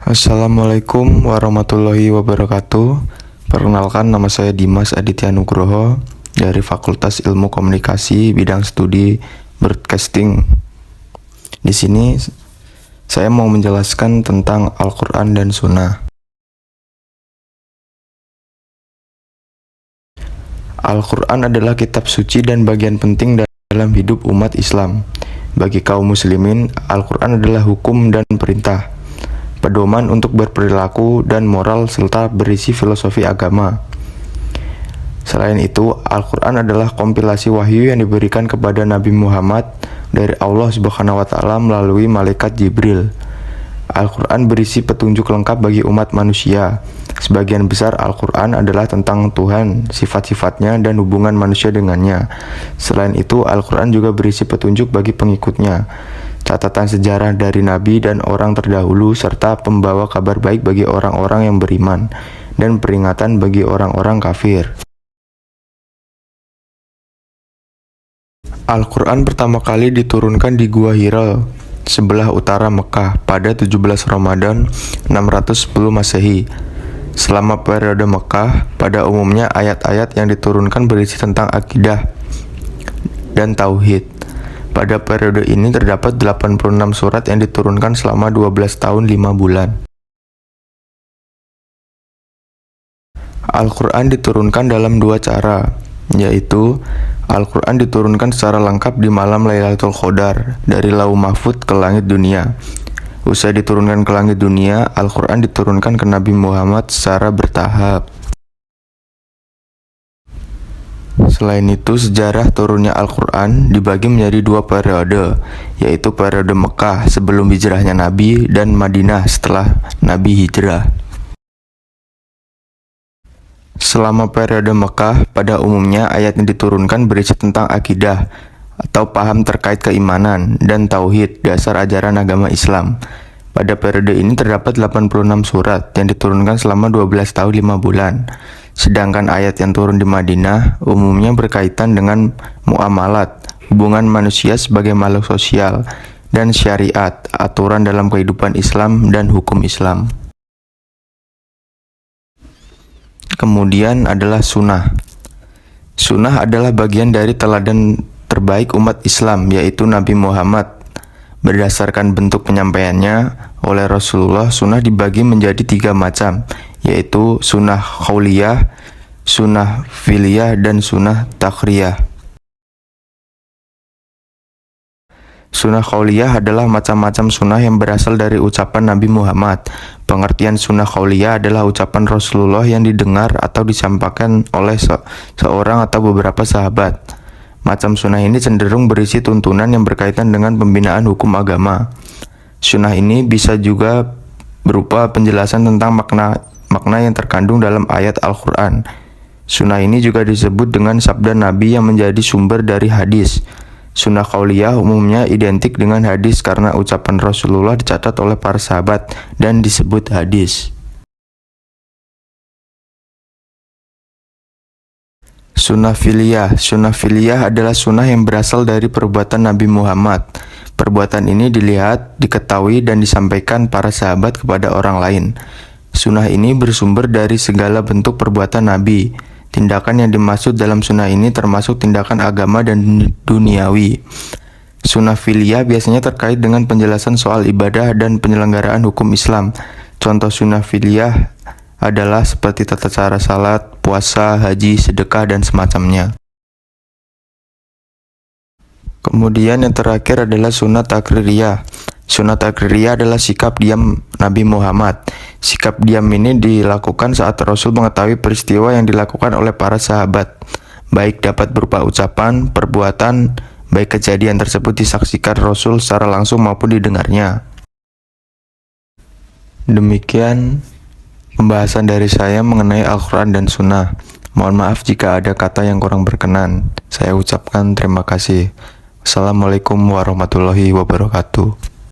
Assalamualaikum warahmatullahi wabarakatuh. Perkenalkan, nama saya Dimas Aditya Nugroho dari Fakultas Ilmu Komunikasi bidang studi broadcasting. Di sini saya mau menjelaskan tentang Al-Quran dan Sunnah. Al-Quran adalah kitab suci dan bagian penting dalam hidup umat Islam. Bagi kaum muslimin, Al-Quran adalah hukum dan perintah, pedoman untuk berperilaku dan moral, serta berisi filosofi agama. Selain itu, Al-Quran adalah kompilasi wahyu yang diberikan kepada Nabi Muhammad dari Allah Subhanahu wa Ta'ala melalui malaikat Jibril. Al-Quran berisi petunjuk lengkap bagi umat manusia. Sebagian besar Al-Quran adalah tentang Tuhan, sifat-sifatnya, dan hubungan manusia dengannya. Selain itu, Al-Quran juga berisi petunjuk bagi pengikutnya, catatan sejarah dari nabi dan orang terdahulu, serta pembawa kabar baik bagi orang-orang yang beriman, dan peringatan bagi orang-orang kafir. Al-Quran pertama kali diturunkan di Gua Hira, sebelah utara Mekah, pada 17 Ramadan 610 Masehi. Selama periode Mekah, pada umumnya ayat-ayat yang diturunkan berisi tentang akidah dan tauhid. Pada periode ini terdapat 86 surat yang diturunkan selama 12 tahun 5 bulan. Al-Quran diturunkan dalam dua cara, yaitu Al-Quran diturunkan secara lengkap di malam Lailatul Qadar dari Lauh Mahfuz ke langit dunia. Usai diturunkan ke langit dunia, Al-Quran diturunkan ke Nabi Muhammad secara bertahap. Selain itu, sejarah turunnya Al-Quran dibagi menjadi dua periode, yaitu periode Mekah sebelum hijrahnya Nabi dan Madinah setelah Nabi hijrah. Selama periode Mekah, pada umumnya ayat yang diturunkan berisi tentang akidah atau paham terkait keimanan dan tauhid, dasar ajaran agama Islam. Pada periode ini terdapat 86 surat yang diturunkan selama 12 tahun 5 bulan. Sedangkan ayat yang turun di Madinah umumnya berkaitan dengan muamalat, hubungan manusia sebagai makhluk sosial, dan syariat, aturan dalam kehidupan Islam dan hukum Islam. Kemudian adalah sunnah. Sunnah adalah bagian dari teladan terbaik umat Islam, yaitu Nabi Muhammad. Berdasarkan bentuk penyampaiannya oleh Rasulullah, sunnah dibagi menjadi 3 macam, yaitu sunnah qauliyah, sunnah fi'liyah, dan sunnah takriyah. Sunnah qauliyah adalah macam-macam sunnah yang berasal dari ucapan Nabi Muhammad. Pengertian sunnah qauliyah adalah ucapan Rasulullah yang didengar atau disampaikan oleh seorang atau beberapa sahabat. Macam sunnah ini cenderung berisi tuntunan yang berkaitan dengan pembinaan hukum agama. Sunnah ini bisa juga berupa penjelasan tentang makna yang terkandung dalam ayat Al-Quran. Sunnah ini juga disebut dengan sabda Nabi yang menjadi sumber dari hadis. Sunnah qauliyah umumnya identik dengan hadis karena ucapan Rasulullah dicatat oleh para sahabat dan disebut hadis. Sunnah fi'liyah. Sunnah fi'liyah adalah sunnah yang berasal dari perbuatan Nabi Muhammad. Perbuatan ini dilihat, diketahui, dan disampaikan para sahabat kepada orang lain. Sunnah ini bersumber dari segala bentuk perbuatan Nabi. Tindakan yang dimaksud dalam sunnah ini termasuk tindakan agama dan duniawi. Sunnah fi'liyah biasanya terkait dengan penjelasan soal ibadah dan penyelenggaraan hukum Islam. Contoh sunnah fi'liyah adalah seperti tata cara salat, puasa, haji, sedekah, dan semacamnya. Kemudian yang terakhir adalah sunnah takririyah. Sunnah takririyah adalah sikap diam Nabi Muhammad. Sikap diam ini dilakukan saat Rasul mengetahui peristiwa yang dilakukan oleh para sahabat, baik dapat berupa ucapan, perbuatan, baik kejadian tersebut disaksikan Rasul secara langsung maupun didengarnya. Demikian pembahasan dari saya mengenai Al-Quran dan Sunnah. Mohon maaf jika ada kata yang kurang berkenan. Saya ucapkan terima kasih. Assalamualaikum warahmatullahi wabarakatuh.